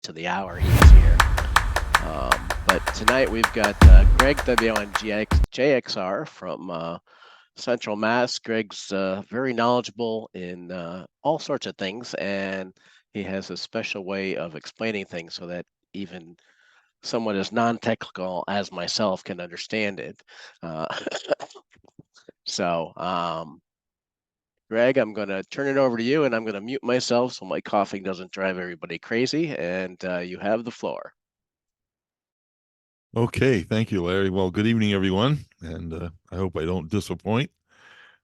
to the hour he was here. But tonight we've got Greg WNJXR from Central Mass. Greg's very knowledgeable in all sorts of things, and he has a special way of explaining things so that even someone as non-technical as myself can understand it. Uh, so, Greg, I'm going to turn it over to you, and I'm going to mute myself so my coughing doesn't drive everybody crazy, and you have the floor. Okay, thank you, Larry. Well, good evening, everyone, and I hope I don't disappoint.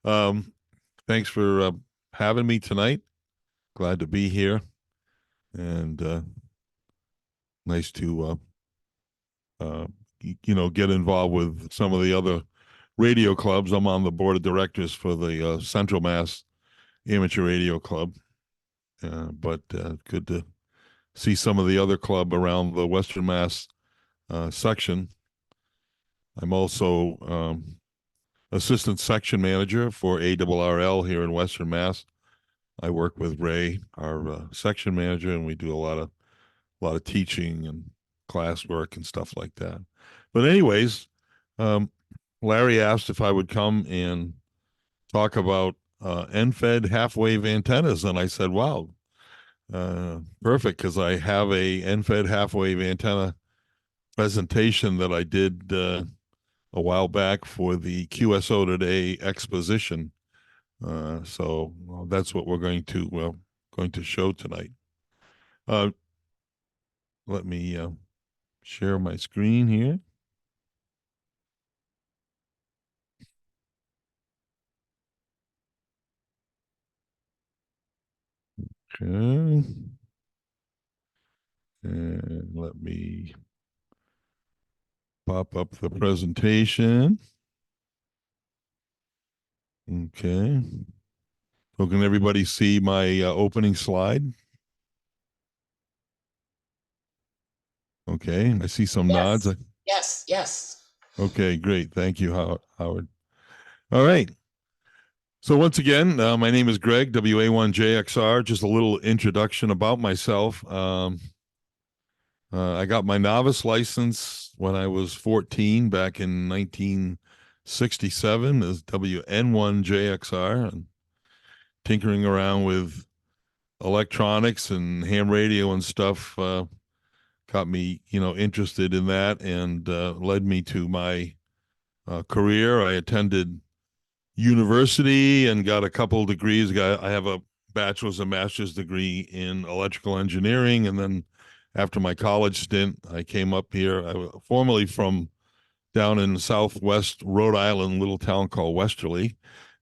Thanks for having me tonight. Glad to be here, and nice to get involved with some of the other radio clubs. I'm on the board of directors for the Central Mass Amateur Radio Club, but good to see some of the other club around the Western Mass section. I'm also assistant section manager for ARRL here in Western Mass. I work with Ray, our section manager, and we do a lot of teaching and classwork and stuff like that. But anyways, Larry asked if I would come and talk about end-fed half-wave antennas, and I said, "Wow, perfect," because I have a end-fed half-wave antenna presentation that I did a while back for the QSO Today exposition. So that's what we're going to show tonight. Let me share my screen here. Okay. And let me pop up the presentation. Okay. So can everybody see my opening slide? Okay, I see some nods. Yes. Okay, great. Thank you, Howard. All right. So once again, my name is Greg, WA1JXR. Just a little introduction about myself. I got my novice license when I was 14 back in 1967 as WN1JXR, and tinkering around with electronics and ham radio and stuff got me, interested in that, and led me to my career. I attended university and got a couple of degrees. I have a bachelor's and master's degree in electrical engineering, and then after my college stint, I came up here. I was formerly from down in Southwest Rhode Island, little town called Westerly,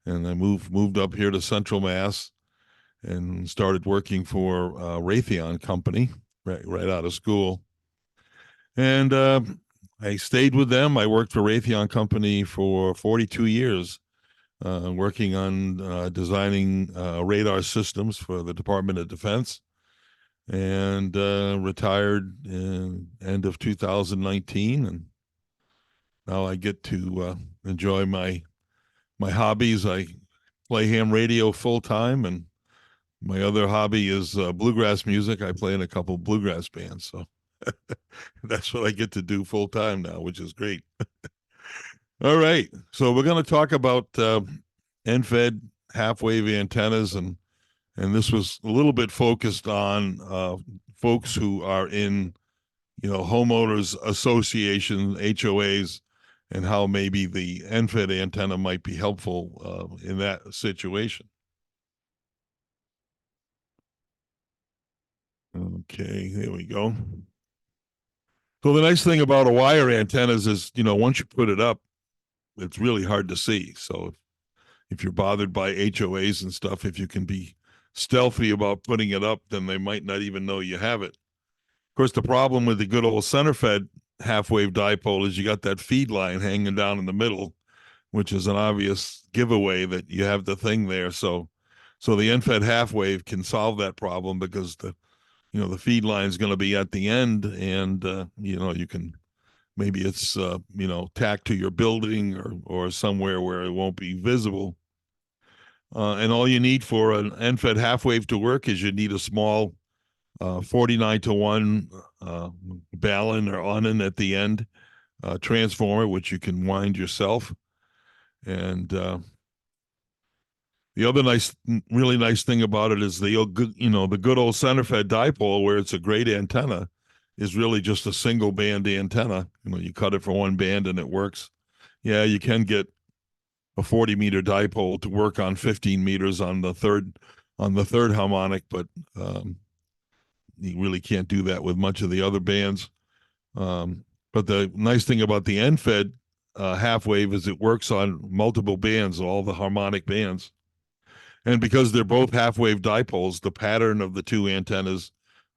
and I moved up here to Central Mass and started working for Raytheon Company right out of school. And I stayed with them. I worked for Raytheon Company for 42 years, working on designing radar systems for the Department of Defense, and retired in end of 2019. And now I get to enjoy my hobbies. I play ham radio full time, and my other hobby is bluegrass music. I play in a couple bluegrass bands, so that's what I get to do full time now, which is great. All right, so we're going to talk about end-fed half-wave antennas, and this was a little bit focused on folks who are in, homeowners association, HOAs, and how maybe the end-fed antenna might be helpful in that situation. Okay, there we go. So the nice thing about a wire antennas is, once you put it up, it's really hard to see. So if you're bothered by HOAs and stuff, if you can be stealthy about putting it up, then they might not even know you have it. Of course, the problem with the good old center-fed half-wave dipole is you got that feed line hanging down in the middle, which is an obvious giveaway that you have the thing there. So the end-fed half-wave can solve that problem because the feed line is going to be at the end, and you can, maybe it's tacked to your building or somewhere where it won't be visible. And all you need for an end-fed half-wave to work is you need a small 49-to-1 balun or onan at the end, transformer, which you can wind yourself. And the other really nice thing about it is the good old center fed dipole, where it's a great antenna, is really just a single band antenna. You cut it for one band and it works. Yeah, you can get a 40-meter dipole to work on 15 meters on the third harmonic, but you really can't do that with much of the other bands. But the nice thing about the end fed half wave is it works on multiple bands, all the harmonic bands. And because they're both half wave dipoles, the pattern of the two antennas,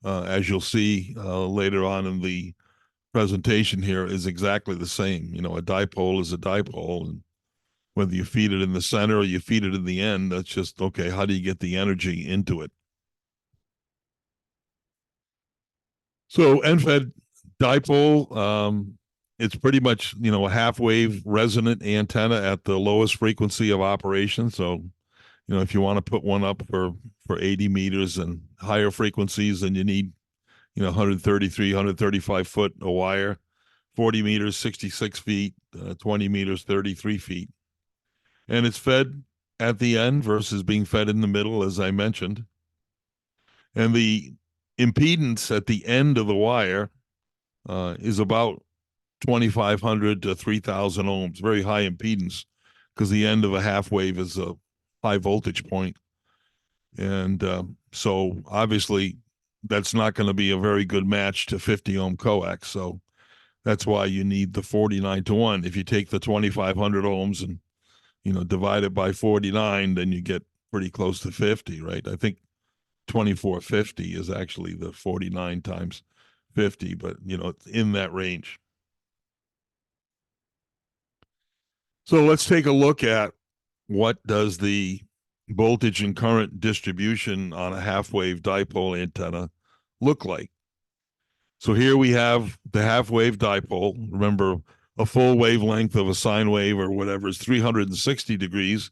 as you'll see later on in the presentation here, is exactly the same. A dipole is a dipole, and whether you feed it in the center or you feed it in the end, that's just, okay, how do you get the energy into it? So end-fed dipole, it's pretty much, a half-wave resonant antenna at the lowest frequency of operation. So, if you want to put one up for 80 meters and higher frequencies, then you need, 133, 135 foot a wire, 40 meters, 66 feet, 20 meters, 33 feet. And it's fed at the end versus being fed in the middle, as I mentioned. And the impedance at the end of the wire is about 2,500 to 3,000 ohms, very high impedance, because the end of a half wave is a high voltage point. And so obviously that's not going to be a very good match to 50 ohm coax. So that's why you need the 49-to-1. If you take the 2,500 ohms and, divide it by 49, then you get pretty close to 50, right? I think 2450 is actually the 49 times 50, but it's in that range. So let's take a look at what does the voltage and current distribution on a half wave dipole antenna look like. So here we have the half wave dipole. Remember, a full wavelength of a sine wave or whatever is 360 degrees.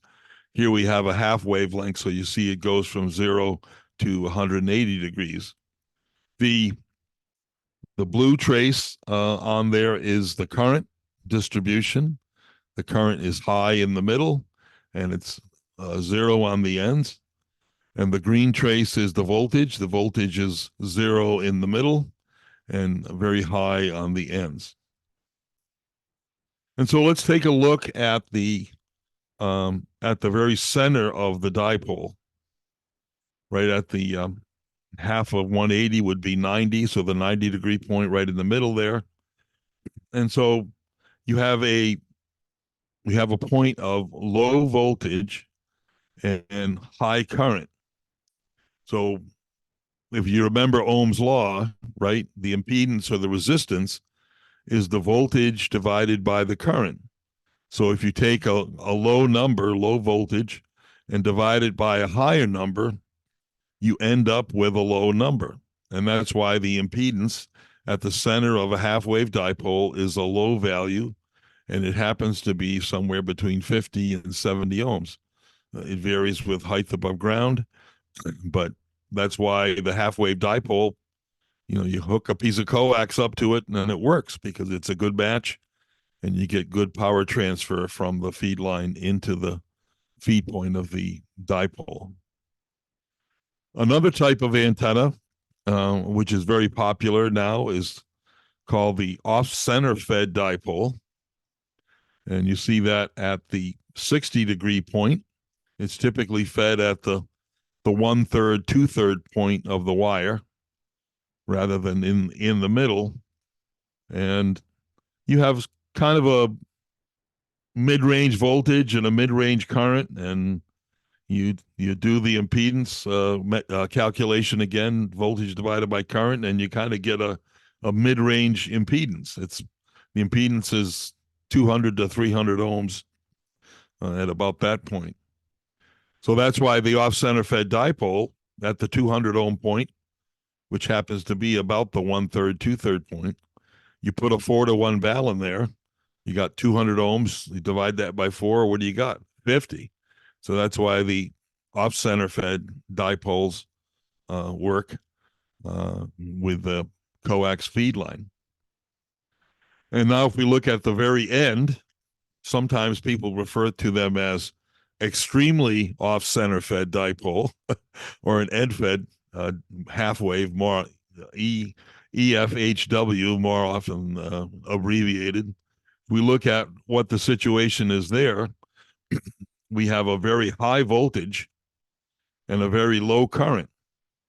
Here we have a half wavelength, so you see it goes from 0 to 180 degrees. The blue trace on there is the current distribution. The current is high in the middle, and it's 0 on the ends. And the green trace is the voltage. The voltage is 0 in the middle and very high on the ends. And so let's take a look at the very center of the dipole. Right at the half of 180 would be 90, so the 90-degree point right in the middle there. And so we have a point of low voltage and high current. So if you remember Ohm's law, right, the impedance or the resistance is the voltage divided by the current. So if you take a low number, low voltage, and divide it by a higher number, you end up with a low number. And that's why the impedance at the center of a half wave dipole is a low value, and it happens to be somewhere between 50 and 70 ohms. It varies with height above ground, but that's why the half wave dipole, you hook a piece of coax up to it and it works because it's a good match, and you get good power transfer from the feed line into the feed point of the dipole. Another type of antenna, which is very popular now, is called the off-center fed dipole. And you see that at the 60-degree point. It's typically fed at the 1/3, 2/3 point of the wire rather than in the middle. And you have kind of a mid-range voltage and a mid-range current, and you do the impedance calculation again, voltage divided by current, and you kind of get a mid-range impedance. The impedance is 200 to 300 ohms at about that point. So that's why the off-center fed dipole at the 200 ohm point, which happens to be about the 1/3, 2/3 point, you put a 4-to-1 balun there, you got 200 ohms, you divide that by 4, what do you got? 50. So that's why the off-center fed dipoles work. with the coax feed line. And now if we look at the very end, sometimes people refer to them as extremely off-center fed dipole or an end-fed half wave, more EFHW, more often abbreviated. We look at what the situation is there. We have a very high voltage and a very low current.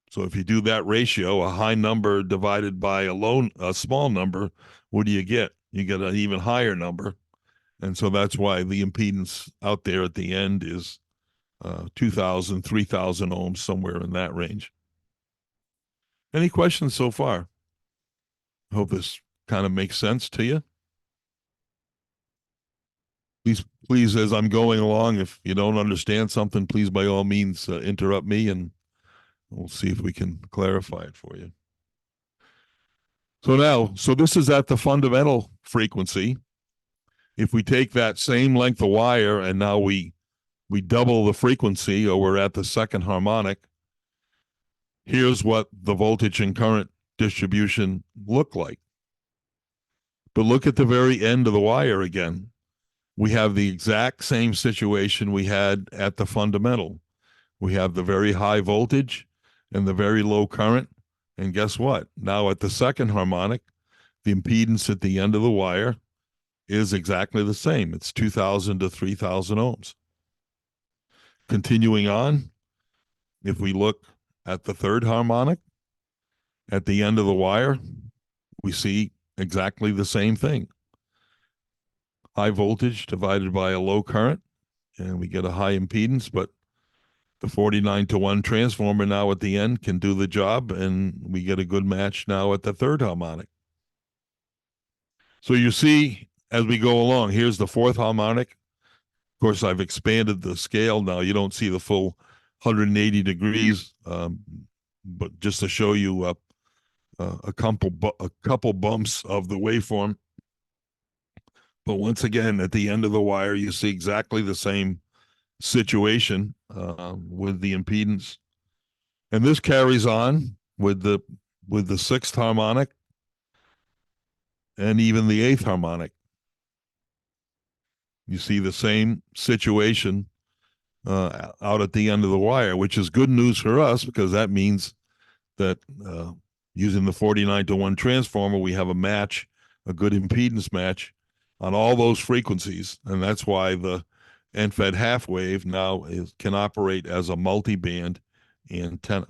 So if you do that ratio, a high number divided by a small number, what do you get? You get an even higher number. And so that's why the impedance out there at the end is 2,000, 3,000 ohms, somewhere in that range. Any questions so far? I hope this kind of makes sense to you. Please, as I'm going along, if you don't understand something, please, by all means, interrupt me and we'll see if we can clarify it for you. So this is at the fundamental frequency. If we take that same length of wire and now we double the frequency, or we're at the second harmonic, here's what the voltage and current distribution look like. But look at the very end of the wire again. We have the exact same situation we had at the fundamental. We have the very high voltage and the very low current. And guess what? Now at the second harmonic, the impedance at the end of the wire is exactly the same. It's 2,000 to 3,000 ohms. Continuing on, if we look at the third harmonic, at the end of the wire, we see exactly the same thing. High voltage divided by a low current, and we get a high impedance, but the 49-to-1 transformer now at the end can do the job, and we get a good match now at the third harmonic. So you see, as we go along, here's the fourth harmonic. Of course, I've expanded the scale now. You don't see the full 180 degrees, but just to show you a couple bumps of the waveform. But once again, at the end of the wire, you see exactly the same situation with the impedance, and this carries on with the sixth harmonic and even the eighth harmonic. You see the same situation out at the end of the wire, which is good news for us because that means that using the 49-to-1 transformer, we have a match, a good impedance match on all those frequencies, and that's why the end-fed half wave now can operate as a multi-band antenna.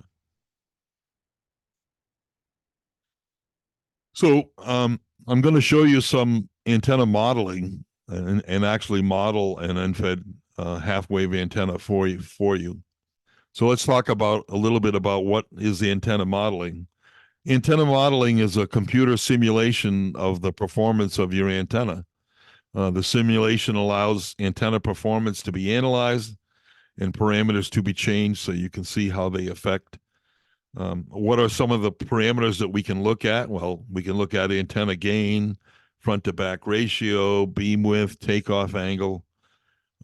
So I'm going to show you some antenna modeling and actually model an end-fed half wave antenna for you. So let's talk about a little bit about what is the antenna modeling. Antenna modeling is a computer simulation of the performance of your antenna. The simulation allows antenna performance to be analyzed and parameters to be changed so you can see how they affect. What are some of the parameters that we can look at? Well, we can look at antenna gain, front to back ratio, beam width, takeoff angle.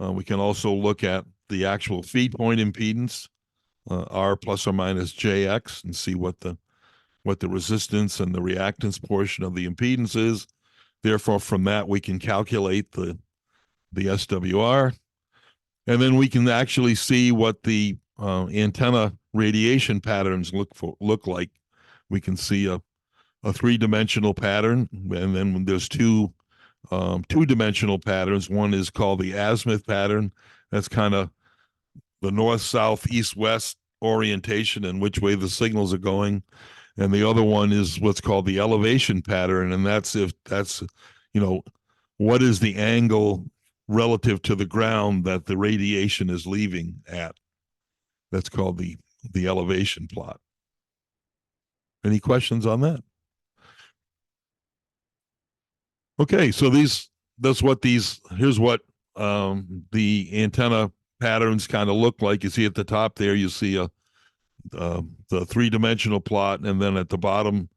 We can also look at the actual feed point impedance, R plus or minus JX, and see what the resistance and the reactance portion of the impedance is. Therefore, from that, we can calculate the SWR. And then we can actually see what the antenna radiation patterns look like. We can see a three-dimensional pattern, and then when there's two-dimensional patterns. One is called the azimuth pattern. That's kind of the north, south, east, west orientation and which way the signals are going. And the other one is what's called the elevation pattern, and that's what is the angle relative to the ground that the radiation is leaving at. That's called the elevation plot. Any questions on that? Okay, so here's what the antenna patterns kind of look like. You see at the top there, you see the three-dimensional plot, and then at the bottom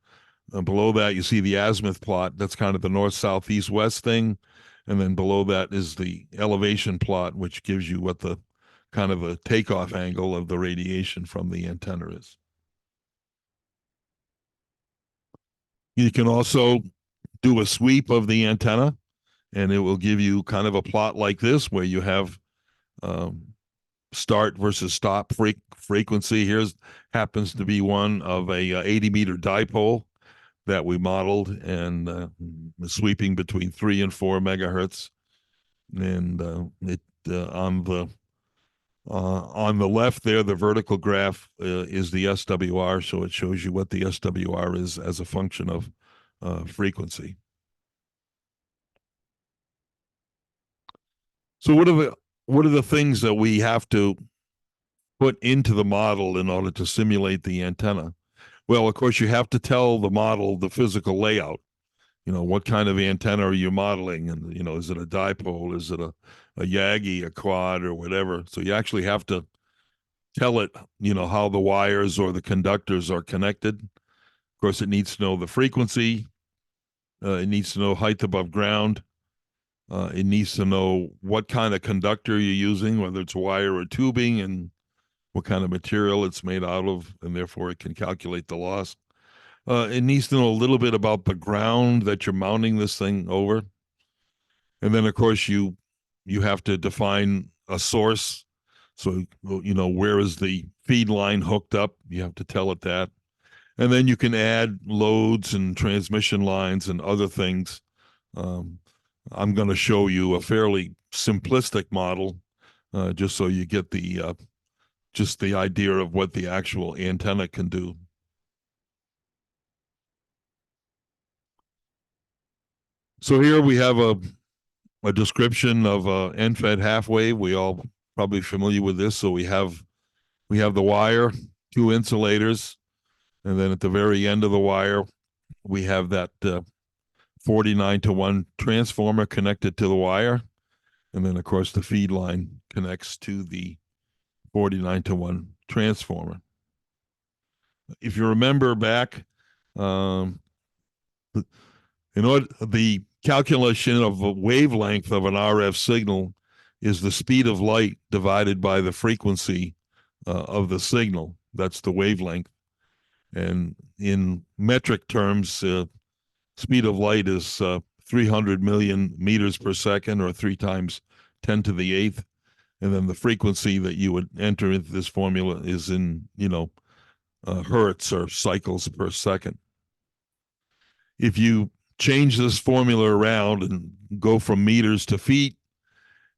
below that, you see the azimuth plot. That's kind of the north, south, east, west thing. And then below that is the elevation plot, which gives you what the kind of a takeoff angle of the radiation from the antenna is. You can also do a sweep of the antenna, and it will give you kind of a plot like this where you have um, start versus stop frequency. Here's happens to be one of a 80-meter dipole that we modeled, and sweeping between 3 and 4 megahertz. And it on the left there, the vertical graph is the SWR, so it shows you what the SWR is as a function of frequency. So what are the things that we have to put into the model in order to simulate the antenna? Well, of course, you have to tell the model the physical layout. What kind of antenna are you modeling? And, is it a dipole? Is it a Yagi, a quad, or whatever? So you actually have to tell it, how the wires or the conductors are connected. Of course, it needs to know the frequency. It needs to know height above ground. It needs to know what kind of conductor you're using, whether it's wire or tubing, and what kind of material it's made out of, and therefore it can calculate the loss. It needs to know a little bit about the ground that you're mounting this thing over. And then, of course, you have to define a source. So, where is the feed line hooked up? You have to tell it that. And then you can add loads and transmission lines and other things. Um, I'm going to show you a fairly simplistic model, just so you get just the idea of what the actual antenna can do. So here we have a description of a end-fed half wave. We all probably familiar with this. So we have the wire, 2 insulators, and then at the very end of the wire, we have that 49-to-1 transformer connected to the wire, and then of course the feed line connects to the 49-to-1 transformer. If you remember back, in order the calculation of a wavelength of an RF signal is the speed of light divided by the frequency of the signal. That's the wavelength. And in metric terms, speed of light is 300 million meters per second, or 3 times 10 to the 8th. And then the frequency that you would enter into this formula is in, hertz or cycles per second. If you change this formula around and go from meters to feet,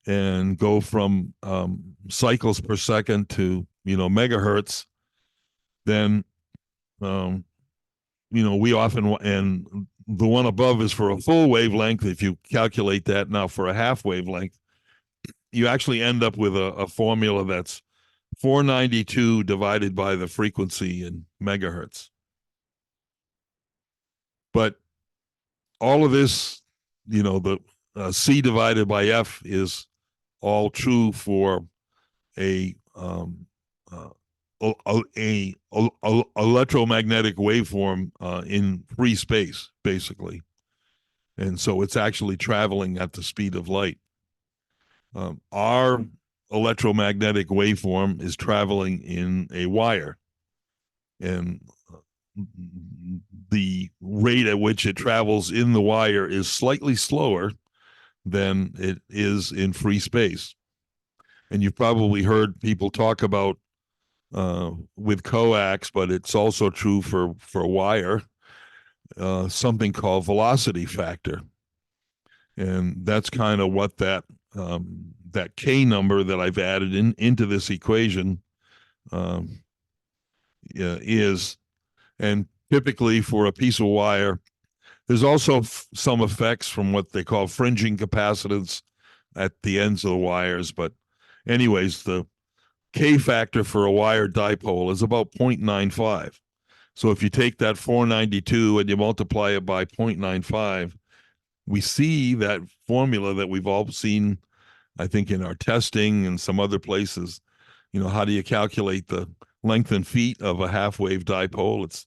and go from cycles per second to megahertz, then we often, and the one above is for a full wavelength. If you calculate that now for a half wavelength, you actually end up with a formula that's 492 divided by the frequency in megahertz. But all of this, the C divided by F is all true for a electromagnetic waveform in free space, basically. And so it's actually traveling at the speed of light. Our electromagnetic waveform is traveling in a wire, and the rate at which it travels in the wire is slightly slower than it is in free space. And you've probably heard people talk about with coax, but it's also true for wire, something called velocity factor. And that's kind of what that K number that I've added into this equation is. And typically for a piece of wire, there's also some effects from what they call fringing capacitance at the ends of the wires. But anyways, the K factor for a wire dipole is about 0.95. So if you take that 492 and you multiply it by 0.95, we see that formula that we've all seen, I think, in our testing and some other places. How do you calculate the length in feet of a half wave dipole? It's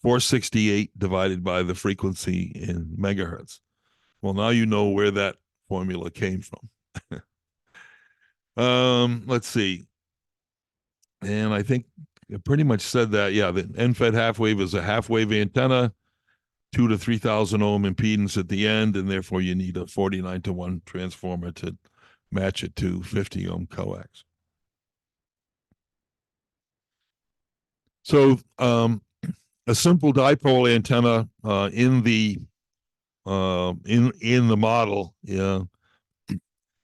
468 divided by the frequency in megahertz. Well, now you know where that formula came from. Let's see. And I think I pretty much said that. Yeah, the end-fed half wave is a half wave antenna. 2 to 3,000 ohm impedance at the end, and therefore you need a 49-to-1 transformer to match it to 50 ohm coax. So a simple dipole antenna in the model,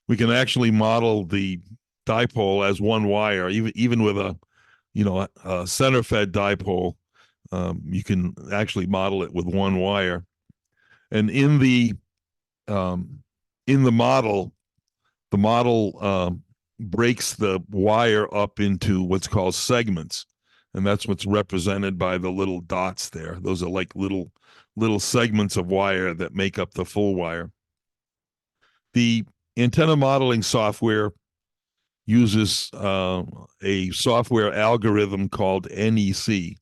we can actually model the dipole as one wire, even with a center fed dipole. You can actually model it with one wire, and in the model, breaks the wire up into what's called segments, and that's what's represented by the little dots there. Those are like little segments of wire that make up the full wire. The antenna modeling software uses a software algorithm called NEC,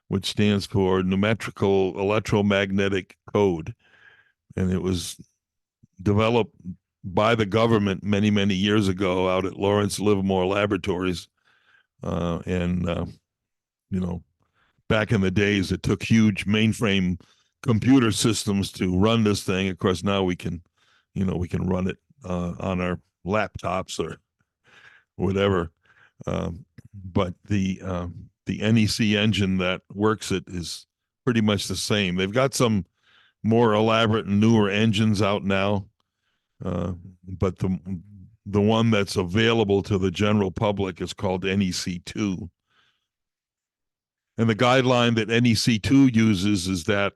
which stands for Numerical Electromagnetic Code, and it was developed by the government many years ago out at Lawrence Livermore Laboratories, and back in the days it took huge mainframe computer systems to run this thing. Of course, now we can run it on our laptops or whatever. But the NEC engine that works it is pretty much the same. They've got some more elaborate and newer engines out now, but the one that's available to the general public is called NEC2. And the guideline that NEC2 uses is that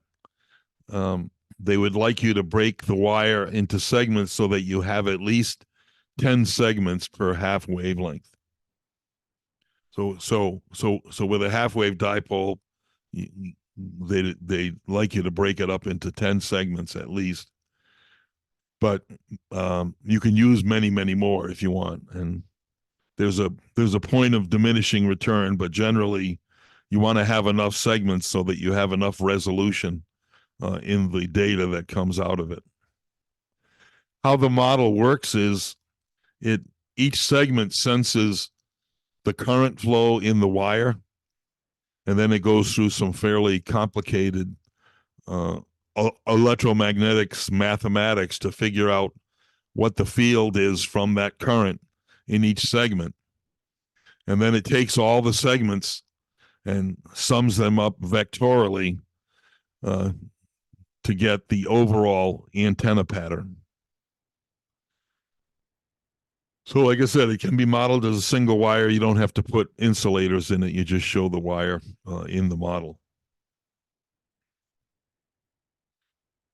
they would like you to break the wire into segments so that you have at least 10 segments per half wavelength. So with a half wave dipole, they like you to break it up into 10 segments at least. But you can use many more if you want, and there's a point of diminishing return, but generally you want to have enough segments so that you have enough resolution in the data that comes out of it. How the model works is each segment senses the current flow in the wire, and then it goes through some fairly complicated electromagnetics mathematics to figure out what the field is from that current in each segment. And then it takes all the segments and sums them up vectorially to get the overall antenna pattern. So like I said, it can be modeled as a single wire. You don't have to put insulators in it. You just show the wire in the model.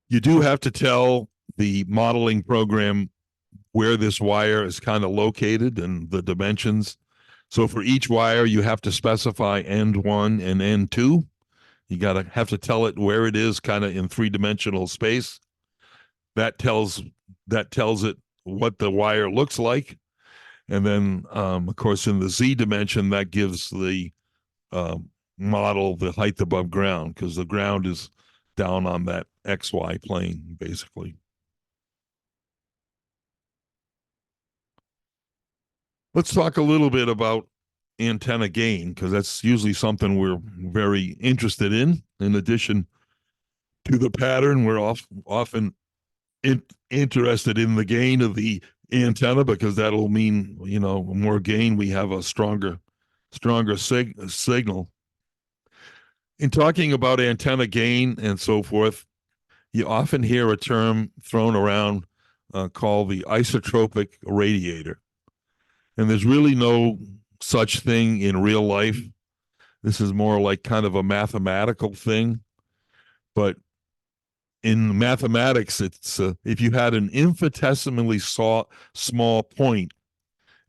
You do have to tell the modeling program where this wire is kind of located and the dimensions. So for each wire, you have to specify end one and end two. You have to tell it where it is kind of in three-dimensional space. That tells it what the wire looks like. And then, of course, in the Z dimension, that gives the model the height above ground, because the ground is down on that XY plane, basically. Let's talk a little bit about antenna gain, because that's usually something we're very interested in. In addition to the pattern, we're often interested in the gain of the antenna, because that'll mean, more gain, we have a stronger signal. In talking about antenna gain and so forth, you often hear a term thrown around called the isotropic radiator. And there's really no such thing in real life. This is more like kind of a mathematical thing. But in mathematics, it's if you had an infinitesimally small point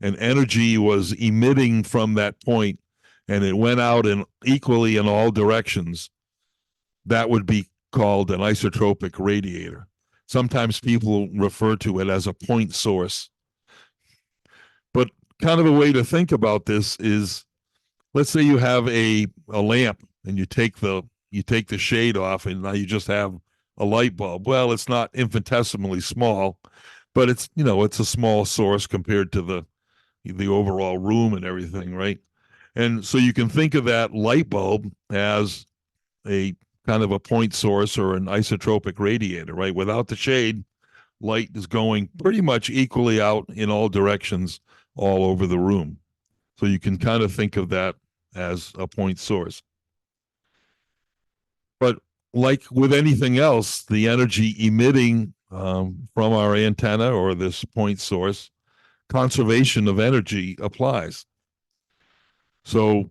and energy was emitting from that point and it went out equally in all directions, that would be called an isotropic radiator. Sometimes people refer to it as a point source. But kind of a way to think about this is, let's say you have a lamp and you take the shade off and now you just have a light bulb. Well, it's not infinitesimally small, but it's a small source compared to the overall room and everything, right? And so you can think of that light bulb as a kind of a point source or an isotropic radiator, right? Without the shade, light is going pretty much equally out in all directions all over the room. So you can kind of think of that as a point source. But like with anything else, the energy emitting from our antenna or this point source, conservation of energy applies. So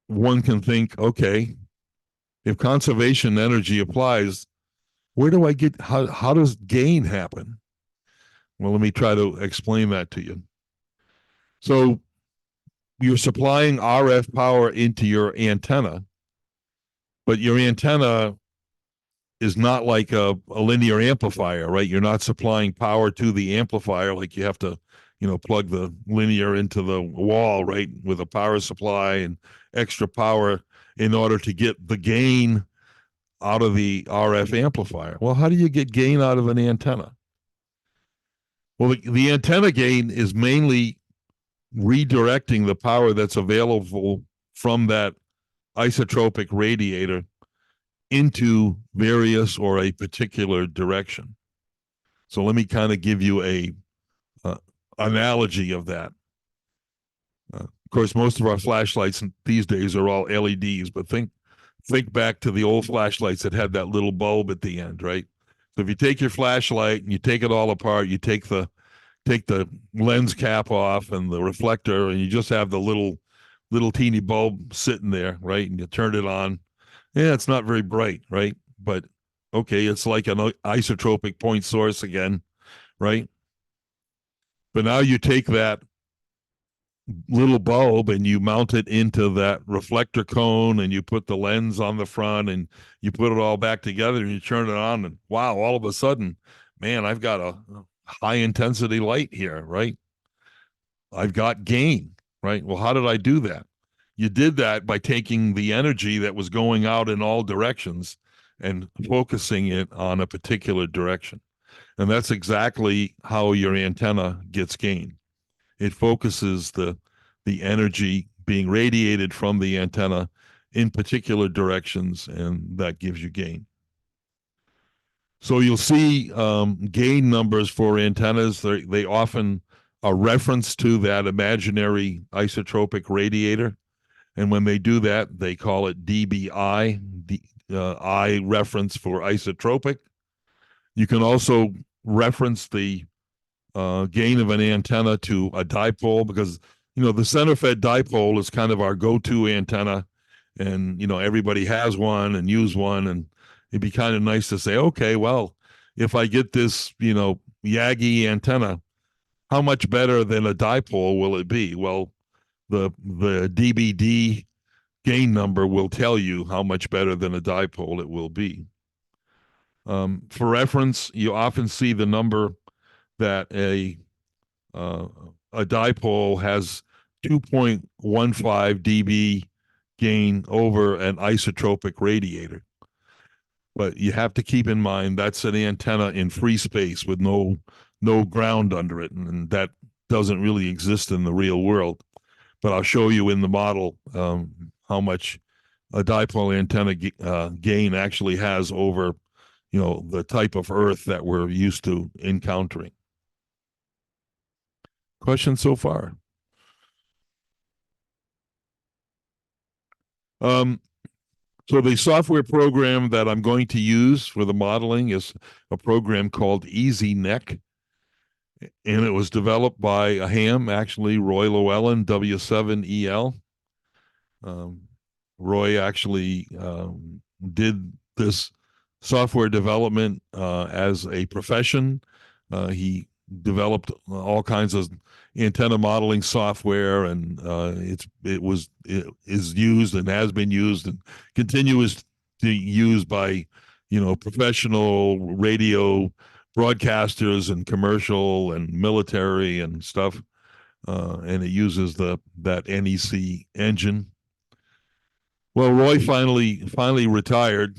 one can think, okay, if conservation energy applies, where do I get, how does gain happen? Well, let me try to explain that to you. So you're supplying RF power into your antenna, but your antenna is not like a linear amplifier, right? You're not supplying power to the amplifier like you have to, plug the linear into the wall, right, with a power supply and extra power in order to get the gain out of the RF amplifier. Well, how do you get gain out of an antenna? Well, the antenna gain is mainly redirecting the power that's available from that isotropic radiator into various or a particular direction. So let me kind of give you a analogy of that. Of course, most of our flashlights these days are all LEDs, but think back to the old flashlights that had that little bulb at the end, right? So if you take your flashlight and you take it all apart, you take the lens cap off and the reflector, and you just have the little teeny bulb sitting there, right? And you turn it on. Yeah, it's not very bright, right? But okay, it's like an isotropic point source again, right? But now you take that little bulb and you mount it into that reflector cone and you put the lens on the front and you put it all back together and you turn it on and wow, all of a sudden, man, I've got a high intensity light here, right? I've got gain, right? Well, how did I do that? You did that by taking the energy that was going out in all directions and focusing it on a particular direction. And that's exactly how your antenna gets gain. It focuses the energy being radiated from the antenna in particular directions, and that gives you gain. So you'll see gain numbers for antennas. They often are referenced to that imaginary isotropic radiator. And when they do that, they call it dBi, the I reference for isotropic. You can also reference the gain of an antenna to a dipole because, the center fed dipole is kind of our go-to antenna. And, everybody has one and use one. And it'd be kind of nice to say, okay, well, if I get this, Yagi antenna, how much better than a dipole will it be? Well, the DBD gain number will tell you how much better than a dipole it will be. For reference, you often see the number that a dipole has 2.15 dB gain over an isotropic radiator. But you have to keep in mind that's an antenna in free space with no ground under it, and that doesn't really exist in the real world. But I'll show you in the model how much a dipole antenna gain actually has over, the type of earth that we're used to encountering. Questions so far? So the software program that I'm going to use for the modeling is a program called EasyNEC, and it was developed by a ham, actually, Roy Llewellyn, W7EL. Roy actually did this software development as a profession. He developed all kinds of antenna modeling software, and it is used and has been used and continues to use by professional radio broadcasters and commercial and military and stuff, and it uses that NEC engine. Well, Roy finally retired,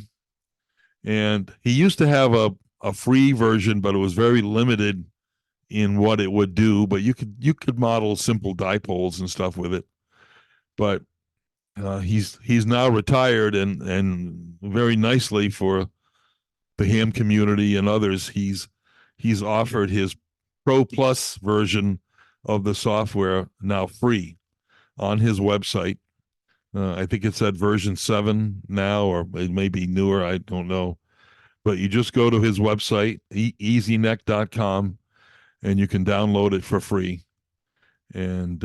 and he used to have a free version, but it was very limited in what it would do. But you could model simple dipoles and stuff with it. But He's now retired, and very nicely for the ham community and others, he's offered his Pro Plus version of the software now free on his website. I think it's at version 7 now, or it may be newer. I don't know. But you just go to his website, easyneck.com, and you can download it for free. And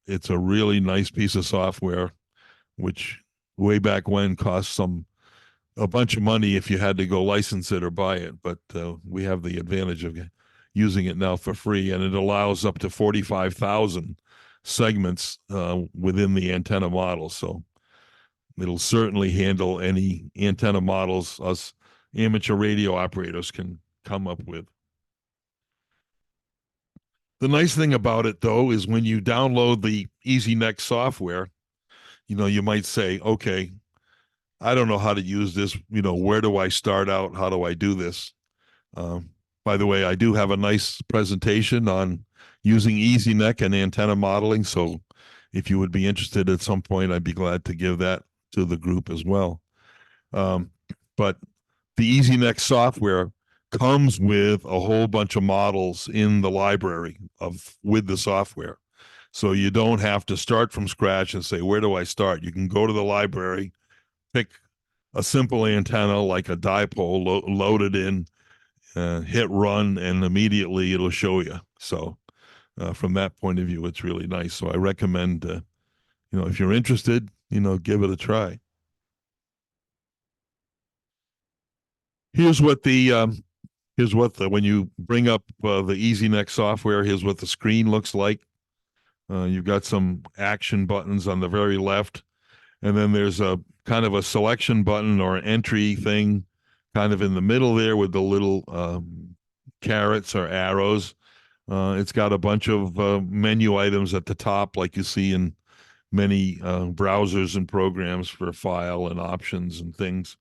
it's a really nice piece of software, which way back when cost a bunch of money if you had to go license it or buy it. But we have the advantage of using it now for free, and it allows up to 45,000 segments within the antenna model. So it'll certainly handle any antenna models us amateur radio operators can come up with. The nice thing about it, though, is when you download the EasyNeck software, you might say, okay, I don't know how to use this. Where do I start out? How do I do this? By the way, I do have a nice presentation on using EasyNeck and antenna modeling. So if you would be interested at some point, I'd be glad to give that to the group as well. But the EasyNeck software comes with a whole bunch of models in the library with the software. So you don't have to start from scratch and say, where do I start? You can go to the library, pick a simple antenna like a dipole, load it in, hit run, and immediately it'll show you. So from that point of view, it's really nice. So I recommend, if you're interested, give it a try. Here's what when you bring up the EasyNeck software, here's what the screen looks like. You've got some action buttons on the very left, and then there's a kind of a selection button or an entry thing kind of in the middle there with the little carrots or arrows. It's got a bunch of menu items at the top like you see in many browsers and programs for file and options and things.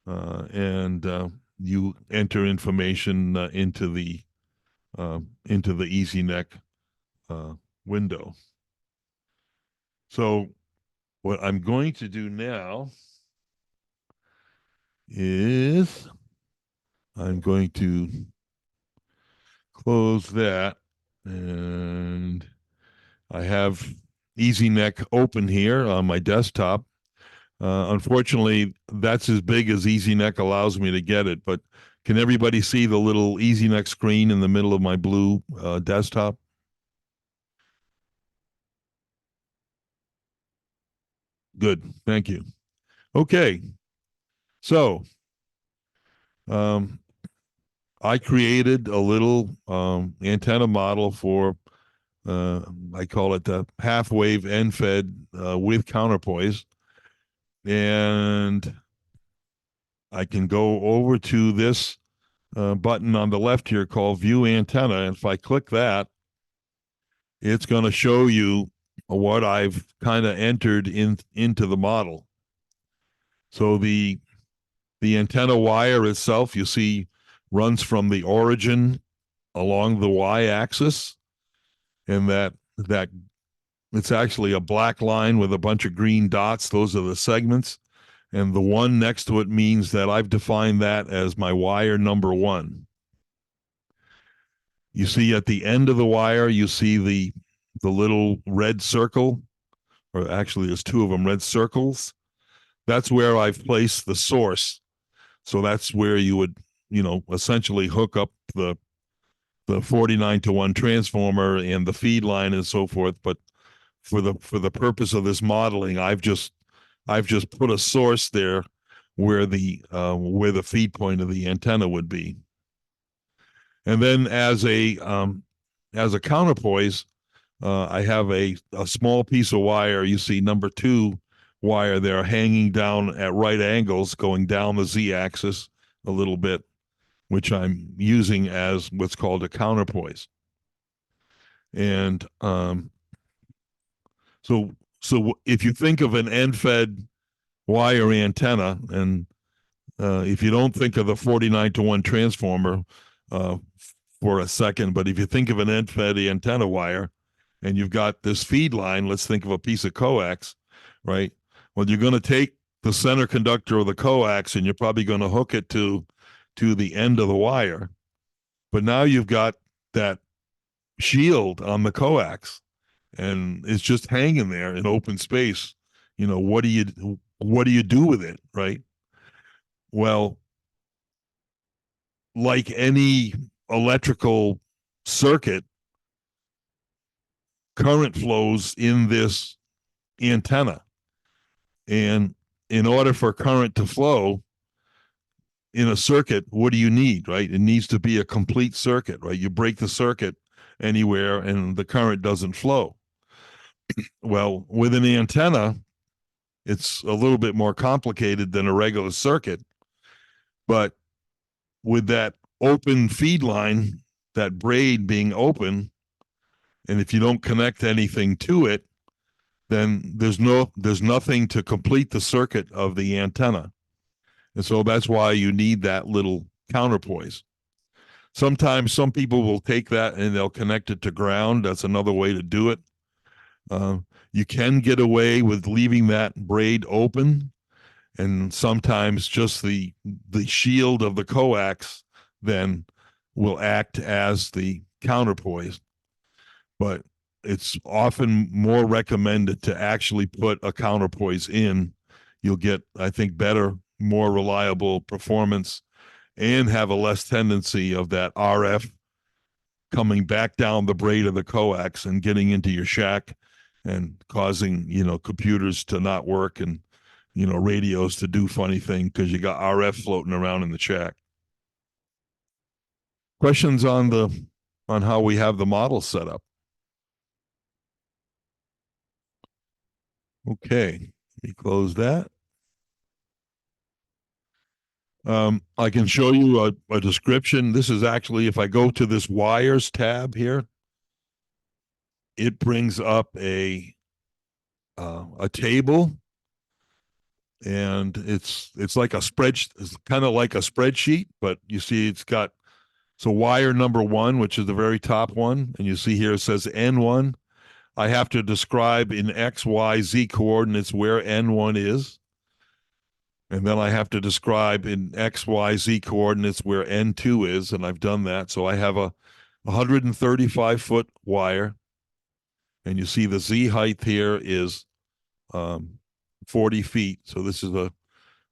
And you enter information into the EasyNeck window. So what I'm going to do now is I'm going to close that, and I have EasyNeck open here on my desktop. Unfortunately, that's as big as EasyNeck allows me to get it, but can everybody see the little EasyNeck screen in the middle of my blue desktop? Good, thank you. Okay, so I created a little antenna model for, I call it the half-wave end-fed with counterpoise. And I can go over to this button on the left here called View Antenna. And if I click that, it's going to show you what I've kind of entered into the model. So the antenna wire itself, you see, runs from the origin along the y-axis, and that it's actually a black line with a bunch of green dots. Those are the segments. And the one next to it means that I've defined that as my wire number 1. You see at the end of the wire, you see the little red circle, or actually there's 2 of them, red circles. That's where I've placed the source. So that's where you would, essentially hook up the 49-to-1 transformer and the feed line and so forth. But for the purpose of this modeling, I've just put a source there where the feed point of the antenna would be. And then as a counterpoise, I have a small piece of wire. You see number 2 wire there hanging down at right angles, going down the z-axis a little bit, which I'm using as what's called a counterpoise. And so if you think of an end-fed wire antenna, and if you don't think of the 49-to-1 transformer for a second, but if you think of an end-fed antenna wire and you've got this feed line, let's think of a piece of coax. right? Well, you're going to take the center conductor of the coax and you're probably going to hook it to the end of the wire. But now you've got that shield on the coax and it's just hanging there in open space. What do you do with it, right? Well, like any electrical circuit, current flows in this antenna. And in order for current to flow in a circuit, what do you need, right? It needs to be a complete circuit, right? You break the circuit anywhere and the current doesn't flow. Well, with an antenna, it's a little bit more complicated than a regular circuit. But with that open feed line, that braid being open, and if you don't connect anything to it, then there's nothing to complete the circuit of the antenna. And so that's why you need that little counterpoise. Sometimes some people will take that and they'll connect it to ground. That's another way to do it. You can get away with leaving that braid open, and sometimes just the shield of the coax then will act as the counterpoise. But it's often more recommended to actually put a counterpoise in. You'll get, I think, better, more reliable performance and have a less tendency of that RF coming back down the braid of the coax and getting into your shack and causing, computers to not work and, radios to do funny thing because you got RF floating around in the shack. Questions on how we have the model set up? Okay, let me close that. I can show you a description. This is actually, if I go to this wires tab here, it brings up a table, and it's like it's kind of like a spreadsheet, but you see it's got, so wire number 1, which is the very top one, and you see here it says N1. I have to describe in X, Y, Z coordinates where N1 is. And then I have to describe in X, Y, Z coordinates where N2 is, and I've done that. So I have a 135-foot wire, and you see the Z height here is 40 feet. So this is a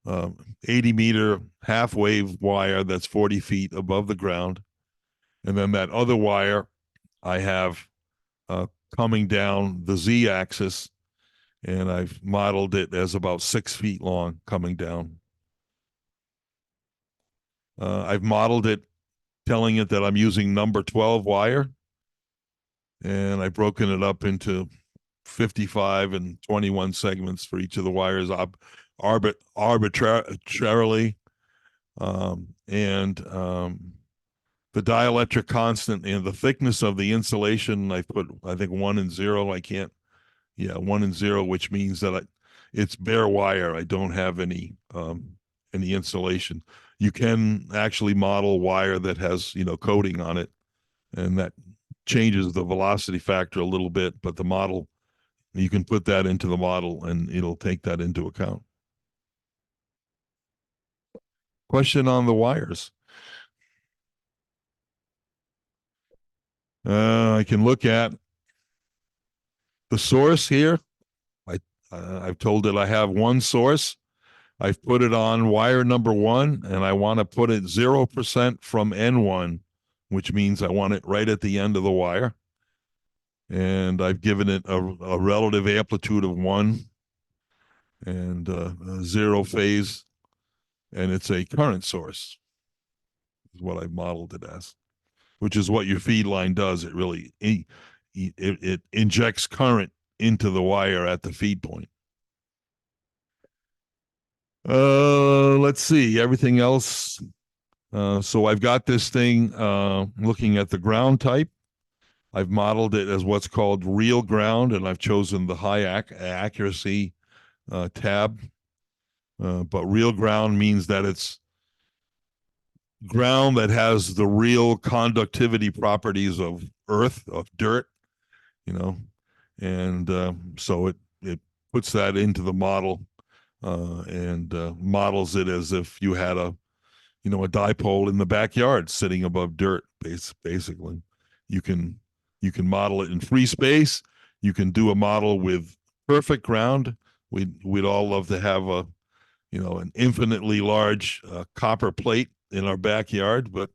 80-meter half-wave wire that's 40 feet above the ground. And then that other wire I have coming down the Z axis, and I've modeled it as about 6 feet long coming down. I've modeled it telling it that I'm using number 12 wire, and I've broken it up into 55 and 21 segments for each of the wires arbitrarily. The dielectric constant and the thickness of the insulation, I put, I think 1 and 0. 1 and 0, which means that it's bare wire. I don't have any insulation. You can actually model wire that has, coating on it, and that changes the velocity factor a little bit, but the model, you can put that into the model and it'll take that into account. Question on the wires. I can look at the source here. I've told it I have one source. I've put it on wire number 1, and I want to put it 0% from N1, which means I want it right at the end of the wire. And I've given it a relative amplitude of 1 and a 0 phase, and it's a current source, is what I've modeled it as, which is what your feed line does. It really it injects current into the wire at the feed point. Let's see, everything else. So I've got this thing looking at the ground type. I've modeled it as what's called real ground, and I've chosen the high accuracy tab. But real ground means that it's ground that has the real conductivity properties of earth, of dirt, and so it puts that into the model and models it as if you had a dipole in the backyard sitting above dirt. Basically, you can model it in free space. You can do a model with perfect ground. We'd all love to have an infinitely large copper plate in our backyard, but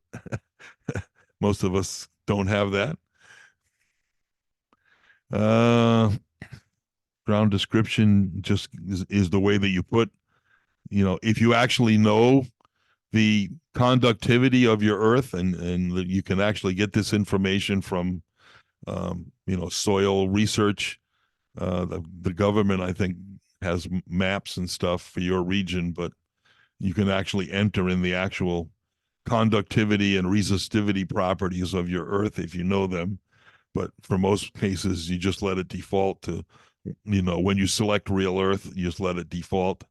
most of us don't have that. Ground description just is the way that you put, if you actually know the conductivity of your earth and you can actually get this information from, soil research. The government, I think, has maps and stuff for your region, but you can actually enter in the actual conductivity and resistivity properties of your earth if you know them. But for most cases, you just let it default to, when you select real earth, you just let it default.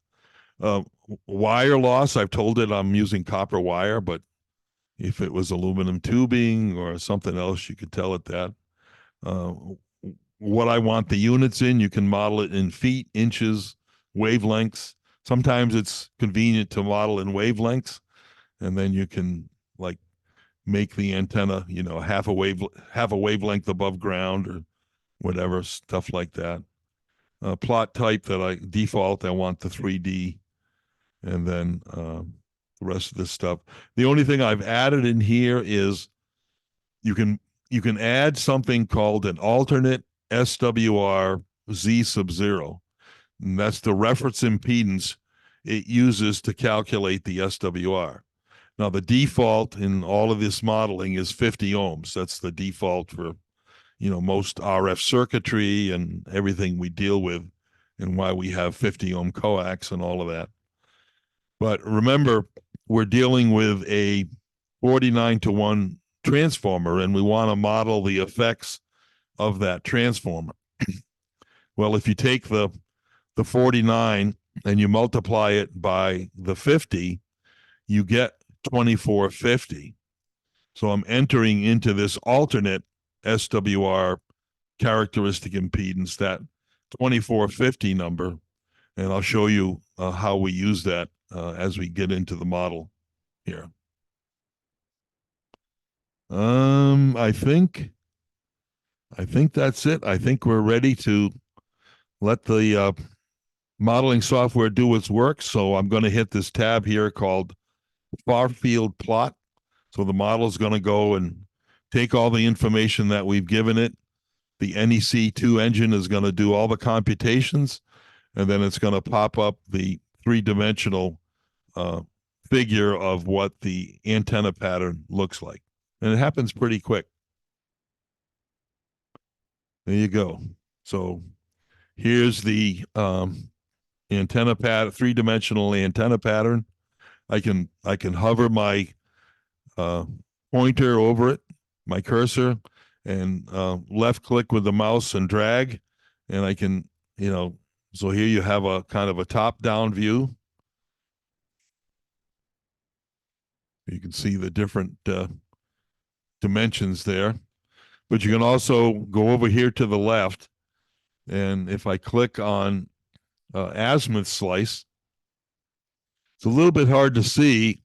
Wire loss, I've told it I'm using copper wire, but if it was aluminum tubing or something else, you could tell it that. What I want the units in, you can model it in feet, inches, wavelengths. Sometimes it's convenient to model in wavelengths, and then you can like make the antenna, half a wavelength above ground or whatever, stuff like that. Plot type that I want the 3D, and then the rest of this stuff. The only thing I've added in here is you can add something called an alternate SWR Z sub 0. And that's the reference impedance it uses to calculate the SWR. Now, the default in all of this modeling is 50 ohms. That's the default for, most RF circuitry and everything we deal with, and why we have 50 ohm coax and all of that. But remember, we're dealing with a 49-to-1 transformer, and we want to model the effects of that transformer. Well, if you take the 49 and you multiply it by the 50, you get 2450. So I'm entering into this alternate SWR characteristic impedance, that 2450 number, and I'll show you how we use that as we get into the model here. I think that's it. I think we're ready to let the modeling software do its work. So I'm going to hit this tab here called Far Field Plot. So the model is going to go and take all the information that we've given it. The NEC2 engine is going to do all the computations, and then it's going to pop up the three-dimensional figure of what the antenna pattern looks like. And it happens pretty quick. There you go. So here's the antenna pattern, three-dimensional antenna pattern. I can hover my pointer over it, my cursor, and left click with the mouse and drag, and I can, so here you have a kind of a top-down view. You can see the different dimensions there, but you can also go over here to the left, and if I click on azimuth slice, it's a little bit hard to see,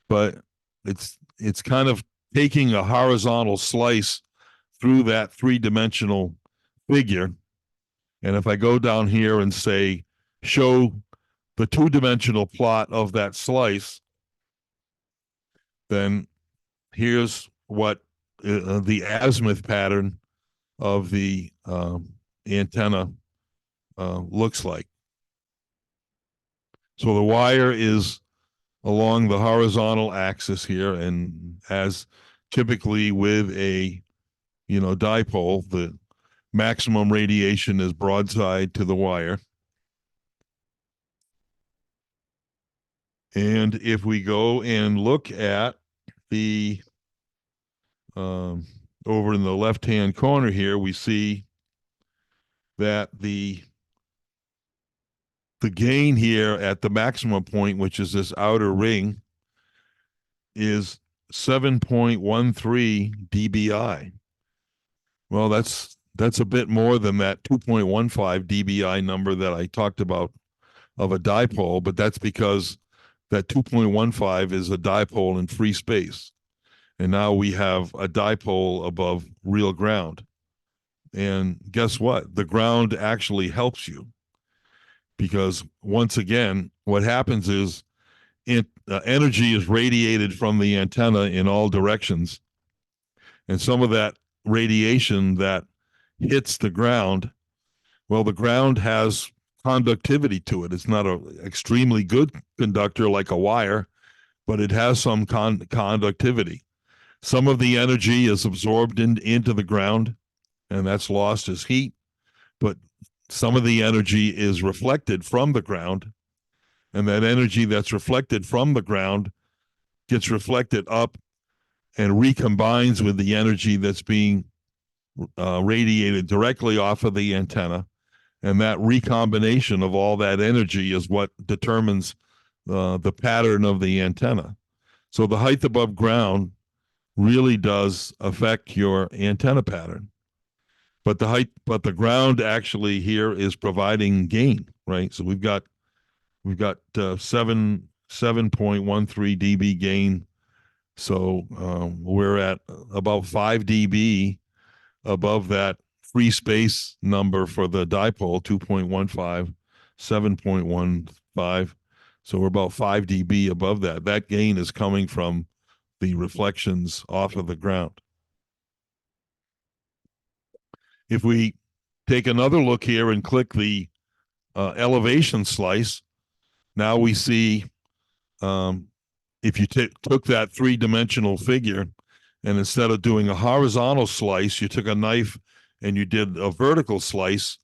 but it's kind of taking a horizontal slice through that three-dimensional figure. And if I go down here and say, show the two-dimensional plot of that slice, then here's what the azimuth pattern of the antenna looks like. So the wire is along the horizontal axis here, and as typically with a dipole, the maximum radiation is broadside to the wire. And if we go and look at the over in the left-hand corner here, we see that the gain here at the maximum point, which is this outer ring, is 7.13 dBi. Well, that's That's a bit more than that 2.15 dBi number that I talked about of a dipole, but that's because that 2.15 is a dipole in free space. And now we have a dipole above real ground. And guess what? The ground actually helps you because once again, what happens is energy is radiated from the antenna in all directions. And some of that radiation that hits the ground, well, the ground has conductivity to it. It's not an extremely good conductor like a wire, but it has some conductivity. Some of the energy is absorbed into the ground, and that's lost as heat. But some of the energy is reflected from the ground, and that energy that's reflected from the ground gets reflected up and recombines with the energy that's being radiated directly off of the antenna. And that recombination of all that energy is what determines the pattern of the antenna. So the height above ground really does affect your antenna pattern. But the ground actually here is providing gain, right? So we've got 7.13 dB gain. So we're at about 5 dB above that free space number for the dipole, 2.15, 7.15. So we're about 5 dB above that. That gain is coming from the reflections off of the ground. If we take another look here and click the elevation slice, now we see if you took that three-dimensional figure and instead of doing a horizontal slice, you took a knife and you did a vertical slice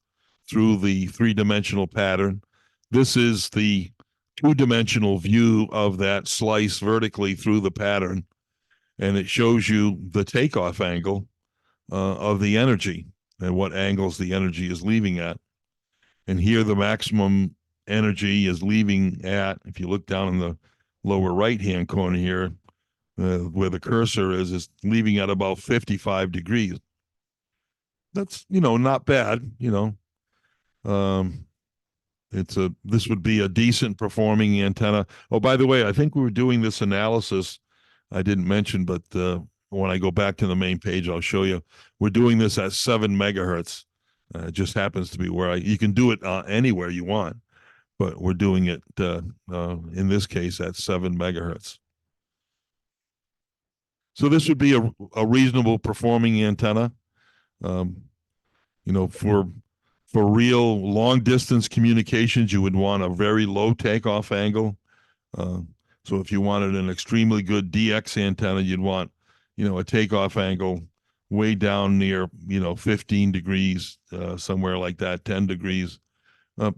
through the three-dimensional pattern. This is the two-dimensional view of that slice vertically through the pattern, and it shows you the takeoff angle of the energy and what angles the energy is leaving at. And here the maximum energy is leaving at, if you look down in the lower right-hand corner here, where the cursor is leaving at about 55 degrees. That's, not bad, this would be a decent performing antenna. Oh, by the way, I think we were doing this analysis. I didn't mention, but when I go back to the main page, I'll show you. We're doing this at 7 megahertz. It just happens to be where you can do it anywhere you want, but we're doing it in this case at 7 megahertz. So this would be a reasonable performing antenna. For real long distance communications, you would want a very low takeoff angle. So if you wanted an extremely good DX antenna, you'd want, a takeoff angle way down near, 15 degrees, somewhere like that, 10 degrees.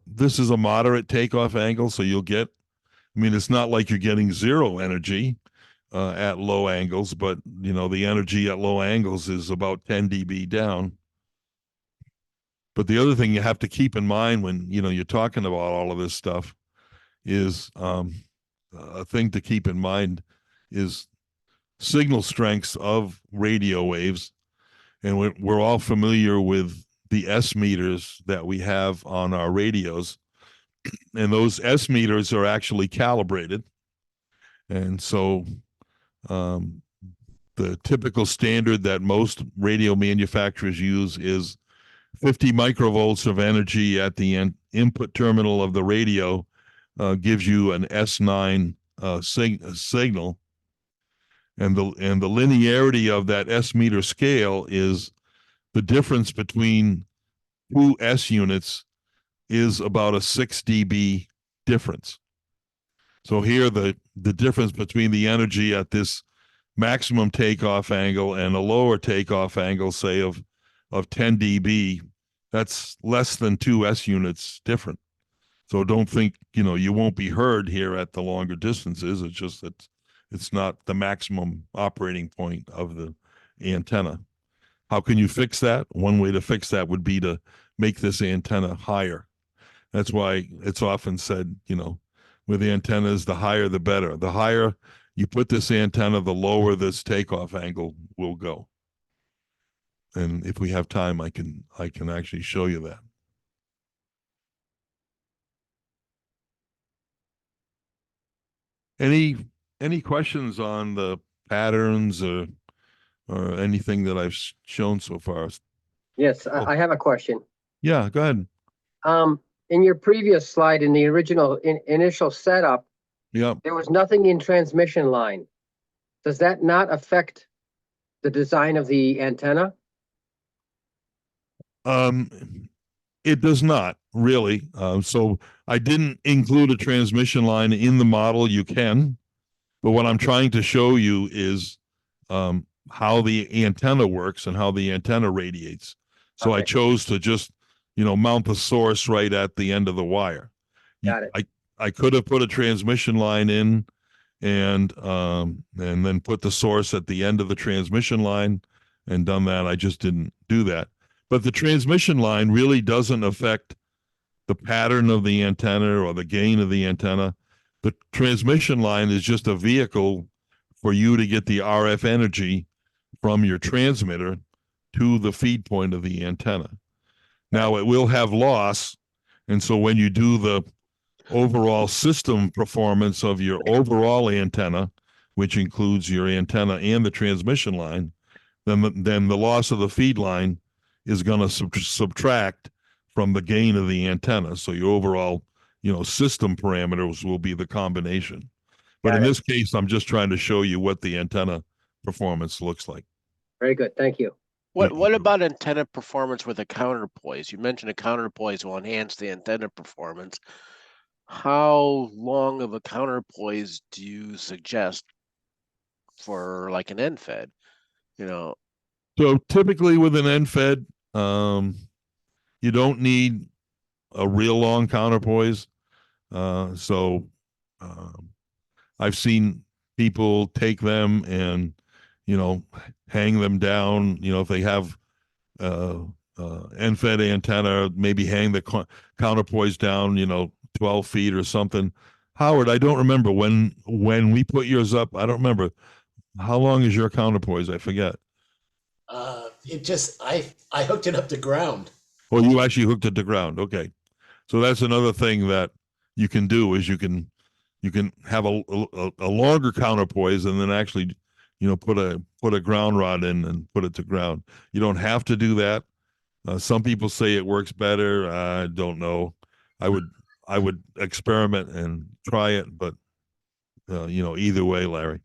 This is a moderate takeoff angle, so it's not like you're getting zero energy at low angles, but, the energy at low angles is about 10 dB down. But the other thing you have to keep in mind when, you're talking about all of this stuff is a thing to keep in mind is signal strengths of radio waves. And we're all familiar with the S meters that we have on our radios. And those S meters are actually calibrated. And so the typical standard that most radio manufacturers use is 50 microvolts of energy at the input terminal of the radio gives you an S9 signal. And the linearity of that S meter scale is the difference between two S units is about a 6 dB difference. So here the difference between the energy at this maximum takeoff angle and a lower takeoff angle, say of 10 dB, that's less than 2 S units different. So don't think, you won't be heard here at the longer distances. It's just that it's not the maximum operating point of the antenna. How can you fix that? One way to fix that would be to make this antenna higher. That's why it's often said, with antennas, the higher the better. The higher you put this antenna, the lower this takeoff angle will go. and if we have time, I can actually show you that. Any questions on the patterns or anything that I've shown so far? Yes, Oh. I have a question. Yeah, go ahead. In your previous slide, in the original initial setup, Yeah. there was nothing in transmission line. Does that not affect the design of the antenna? It does not really. So I didn't include a transmission line in the model. You can, but what I'm trying to show you is how the antenna works and how the antenna radiates. So I Okay. chose to just, mount the source right at the end of the wire. Got it. I could have put a transmission line in and then put the source at the end of the transmission line and done that. I just didn't do that. But the transmission line really doesn't affect the pattern of the antenna or the gain of the antenna. The transmission line is just a vehicle for you to get the RF energy from your transmitter to the feed point of the antenna. Now it will have loss, and so when you do the overall system performance of your overall antenna, which includes your antenna and the transmission line, then the loss of the feed line is going to subtract from the gain of the antenna. So your overall, system parameters will be the combination. But in this case, I'm just trying to show you what the antenna performance looks like. Very good. Thank you. What about antenna performance with a counterpoise? You mentioned a counterpoise will enhance the antenna performance. How long of a counterpoise do you suggest for like an end fed? So typically with an end fed, you don't need a real long counterpoise. So I've seen people take them and hang them down. If they have end fed antenna, maybe hang the counterpoise down 12 feet or something. Howard, I don't remember when we put yours up. I don't remember. How long is your counterpoise? I forget. I hooked it up to ground. Oh, you actually hooked it to ground. Okay. So that's another thing that you can do is you can have a longer counterpoise and then actually, put a ground rod in and put it to ground. You don't have to do that. Some people say it works better. I don't know. I would experiment and try it, but either way, Larry.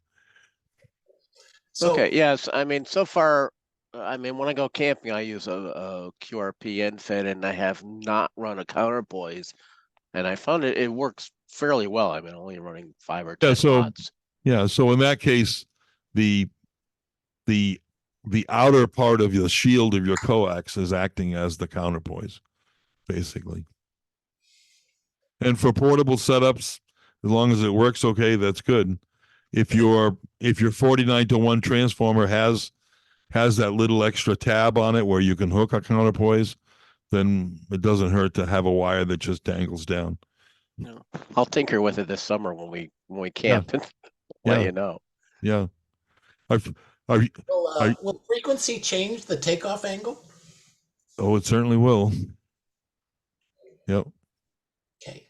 So, Okay, yes. I mean, so far, when I go camping, I use a QRP end fed, and I have not run a counterpoise, and I found it works fairly well. Only running 5 or 10 watts. Yeah, so in that case, the outer part of the shield of your coax is acting as the counterpoise, basically. And for portable setups, as long as it works okay, that's good. If your 49-to-1 transformer has that little extra tab on it where you can hook a counterpoise, then it doesn't hurt to have a wire that just dangles down. No. I'll tinker with it this summer when we camp and let you know. Yeah. will frequency change the takeoff angle? Oh, it certainly will. Yep. Okay.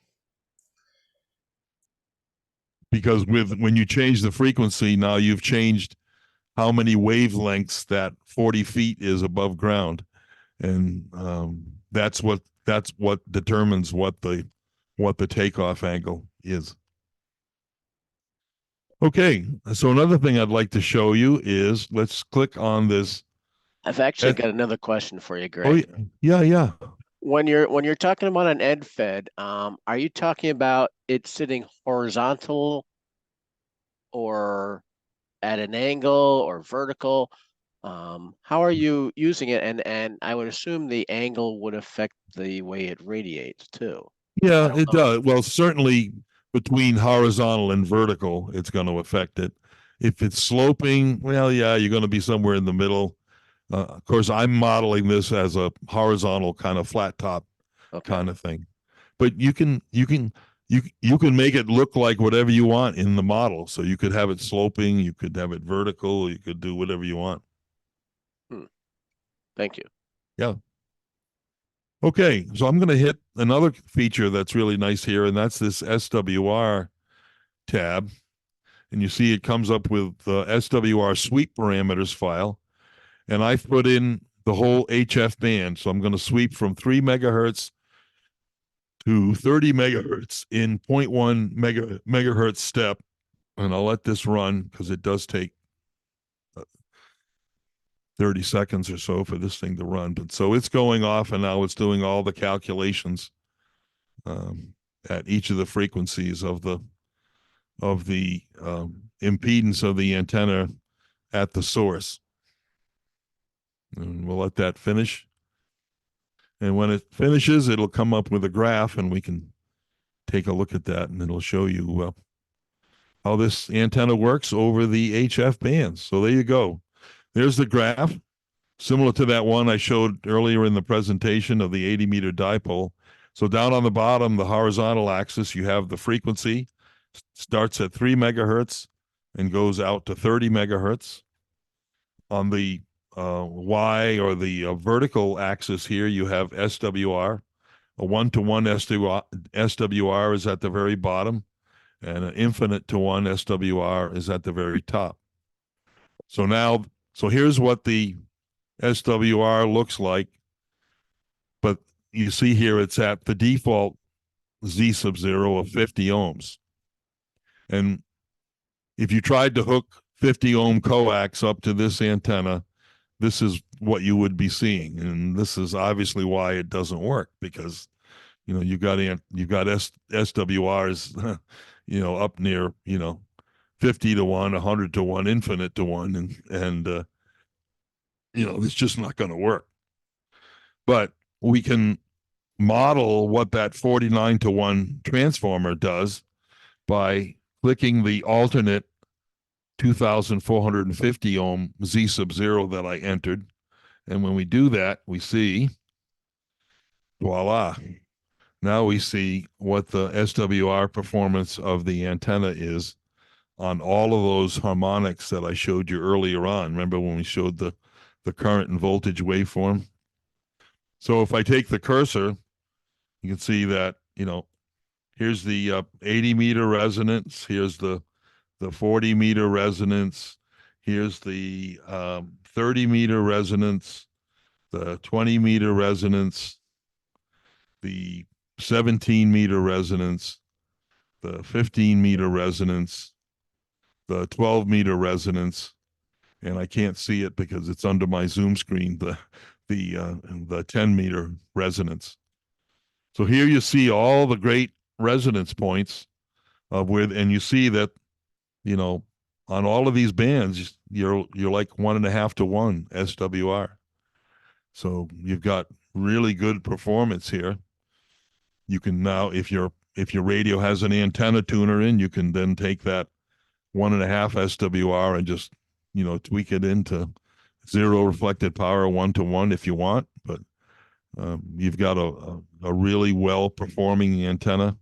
Because when you change the frequency, now you've changed how many wavelengths that 40 feet is above ground, and that's what determines what the takeoff angle is. Okay, so another thing I'd like to show you is, let's click on this. I've actually got another question for you, Greg. Oh, yeah. When you're talking about an end fed, are you talking about it sitting horizontal or at an angle or vertical? How are you using it? And I would assume the angle would affect the way it radiates too. Yeah, it does. Well, certainly between horizontal and vertical, it's going to affect it. If it's sloping, well, yeah, you're going to be somewhere in the middle. Of course, I'm modeling this as a horizontal kind of flat top kind of thing, but you can make it look like whatever you want in the model. So you could have it sloping, you could have it vertical, you could do whatever you want. Thank you. Yeah. Okay, so I'm going to hit another feature that's really nice here, and that's this SWR tab. And you see it comes up with the SWR sweep parameters file. And I've put in the whole HF band. So I'm going to sweep from 3 megahertz to 30 megahertz in 0.1 megahertz step. And I'll let this run because it does take 30 seconds or so for this thing to run. But so it's going off, and now it's doing all the calculations at each of the frequencies of the impedance of the antenna at the source. And we'll let that finish. And when it finishes, it'll come up with a graph, and we can take a look at that, and it'll show you how this antenna works over the HF bands. So there you go. There's the graph, similar to that one I showed earlier in the presentation of the 80-meter dipole. So down on the bottom, the horizontal axis, you have the frequency, starts at 3 megahertz and goes out to 30 megahertz. On the Y, or the vertical axis here, you have SWR. A 1-to-1 SWR is at the very bottom, and an infinite to 1 SWR is at the very top. So here's what the SWR looks like, but you see here it's at the default Z sub 0 of 50 ohms. And if you tried to hook 50 ohm coax up to this antenna, this is what you would be seeing. And this is obviously why it doesn't work, because you've got SWRs up near 50 to 1, 100 to 1, infinite to 1, and it's just not going to work. But we can model what that 49 to 1 transformer does by clicking the alternate 2,450 ohm Z sub 0 that I entered. And when we do that, we see, voila. Now we see what the SWR performance of the antenna is on all of those harmonics that I showed you earlier on. Remember when we showed the current and voltage waveform? So if I take the cursor, you can see that, here's the 80-meter resonance. Here's the 40-meter resonance. Here's the 30-meter resonance, the 20-meter resonance, the 17-meter resonance, the 15-meter resonance, the 12-meter resonance, and I can't see it because it's under my Zoom screen, the 10-meter resonance. So here you see all the great resonance points and you see that, on all of these bands, you're like 1.5 to 1 SWR. So you've got really good performance here. You can now, if your radio has an antenna tuner in, you can then take that 1.5 SWR and just, tweak it into 0 reflected power 1 to 1 if you want. But you've got a really well performing antenna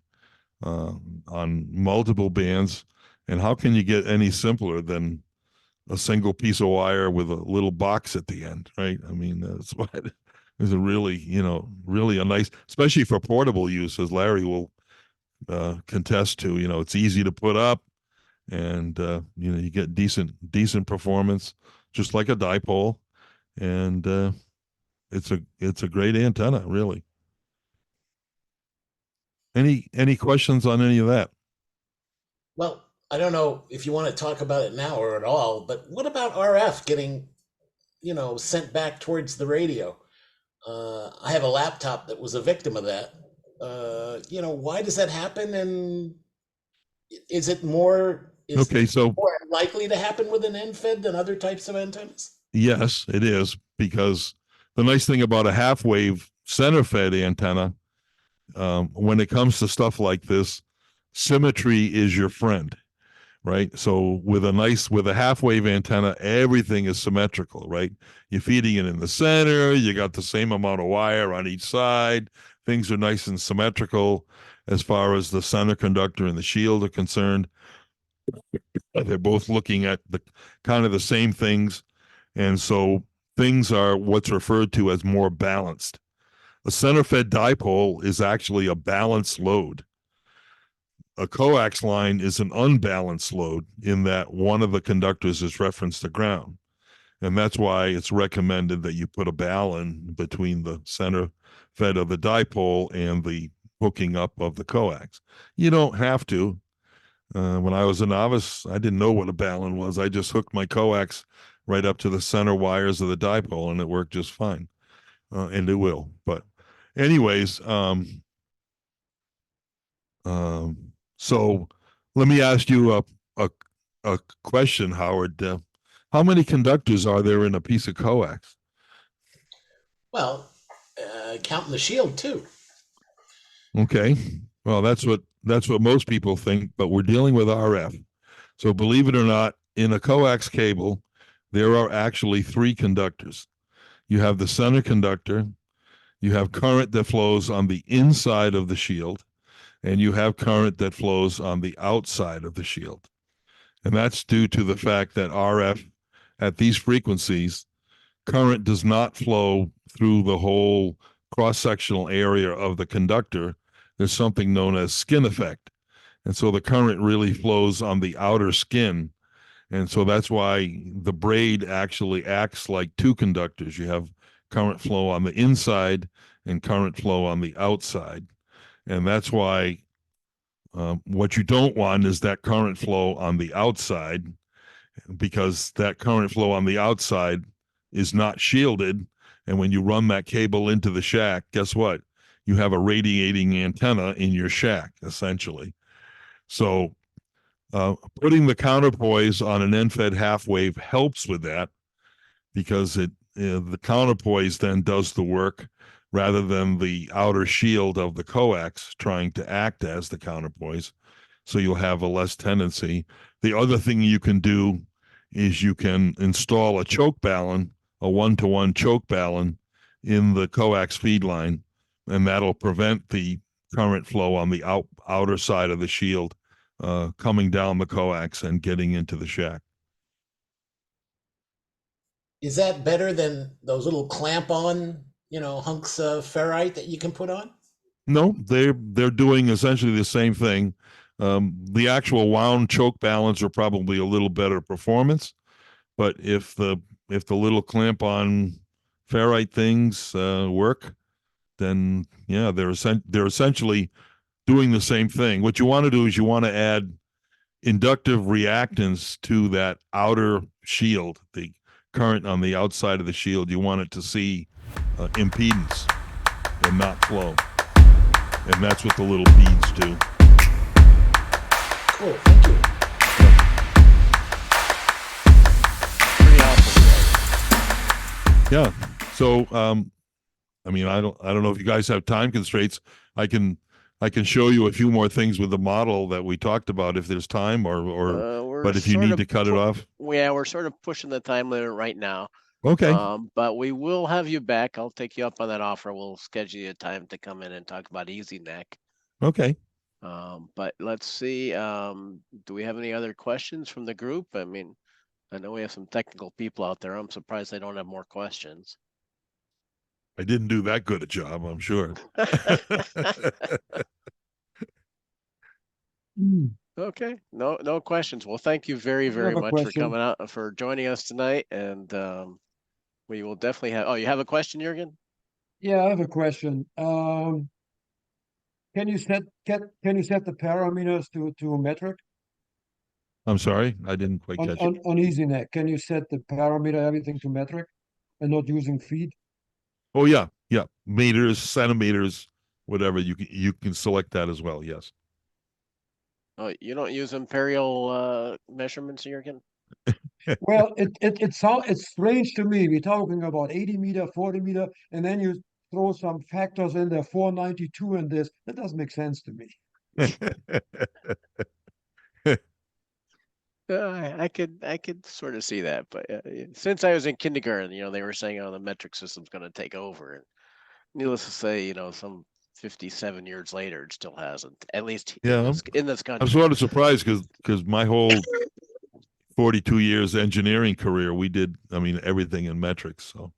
on multiple bands. And how can you get any simpler than a single piece of wire with a little box at the end, right? I mean, that's what is a really, really a nice, especially for portable use, as Larry will contest to. It's easy to put up, and you get decent performance, just like a dipole, and it's a great antenna, really. Any questions on any of that? Well, I don't know if you want to talk about it now or at all, but what about RF getting, sent back towards the radio? I have a laptop that was a victim of that. Why does that happen? And is it more likely to happen with an end-fed than other types of antennas? Yes, it is, because the nice thing about a half-wave center-fed antenna, when it comes to stuff like this, symmetry is your friend, right? So with a half-wave antenna, everything is symmetrical, right? You're feeding it in the center, you got the same amount of wire on each side, things are nice and symmetrical as far as the center conductor and the shield are concerned. They're both looking at the kind of the same things, and so things are what's referred to as more balanced. A center fed dipole is actually a balanced load. A coax line is an unbalanced load in that one of the conductors is referenced to ground. And that's why it's recommended that you put a balun between the center fed of the dipole and the hooking up of the coax. You don't have to. When I was a novice, I didn't know what a balun was. I just hooked my coax right up to the center wires of the dipole, and it worked just fine. And it will. But anyways, so let me ask you a question, Howard. How many conductors are there in a piece of coax? Well, counting the shield too. Okay. Well, that's what most people think, but we're dealing with RF. So believe it or not, in a coax cable, there are actually 3 conductors. You have the center conductor, you have current that flows on the inside of the shield, and you have current that flows on the outside of the shield. And that's due to the fact that RF at these frequencies, current does not flow through the whole cross-sectional area of the conductor. There's something known as skin effect. And so the current really flows on the outer skin. And so that's why the braid actually acts like 2 conductors. You have current flow on the inside and current flow on the outside. And that's why what you don't want is that current flow on the outside, because that current flow on the outside is not shielded. And when you run that cable into the shack, guess what? You have a radiating antenna in your shack, essentially. So putting the counterpoise on an end-fed half wave helps with that, because the counterpoise then does the work rather than the outer shield of the coax trying to act as the counterpoise. So you'll have a less tendency. The other thing you can do is you can install a choke balun, a 1-to-1 choke balun in the coax feed line, and that'll prevent the current flow on the outer side of the shield coming down the coax and getting into the shack. Is that better than those little clamp-on, hunks of ferrite that you can put on? No, they're doing essentially the same thing. The actual wound choke baluns are probably a little better performance, but if the little clamp-on ferrite things work, then yeah, they're essentially doing the same thing. What you want to do is you want to add inductive reactance to that outer shield, the current on the outside of the shield. You want it to see impedance and not flow. And that's what the little beads do. Cool, thank you. Pretty awesome. Yeah. So, I mean, I don't know if you guys have time constraints. I can show you a few more things with the model that we talked about if there's time, or but if you need to cut it off. Yeah, we're sort of pushing the time limit right now. Okay. But we will have you back. I'll take you up on that offer. We'll schedule you a time to come in and talk about Easy Neck. Okay. But let's see. Do we have any other questions from the group? I mean, I know we have some technical people out there. I'm surprised they don't have more questions. I didn't do that good a job, I'm sure. Okay, no questions. Well, thank you very much for coming out, for joining us tonight, and we will definitely have. Oh, you have a question, Jürgen? Yeah, I have a question. Can you set the parameters to a metric I'm sorry, I didn't quite catch it. on EasyNet? Can you set the parameter everything to metric and not using feet? Oh yeah, meters, centimeters, whatever. You can select that as well. Yes. Oh, you don't use imperial measurements, Jürgen? Well, it's strange to me. We're talking about 80 meter, 40 meter, and then you throw some factors in there, 492 and this. That doesn't make sense to me. I could sort of see that, but since I was in kindergarten, they were saying, "Oh, the metric system's going to take over," and needless to say, some 57 years later, it still hasn't. At least Yeah, in this country. I'm sort of surprised because my whole 42 years engineering career, we did, I mean, everything in metrics. So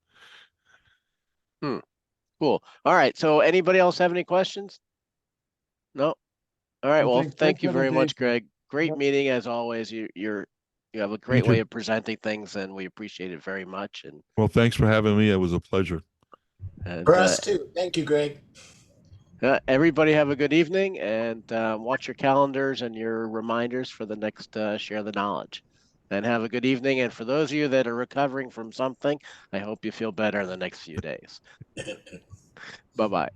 Cool. All right. So anybody else have any questions? No. All right. Well, Well, thanks thank you for the very much, data. Greg. Great Yep. meeting as always. You have a great Thank way you. of presenting things, and we appreciate it very much. Well, thanks for having me. It was a pleasure. And For us too. Thank you, Greg. everybody have a good evening, and watch your calendars and your reminders for the next Share the Knowledge. And have a good evening. And for those of you that are recovering from something, I hope you feel better in the next few days. Bye bye.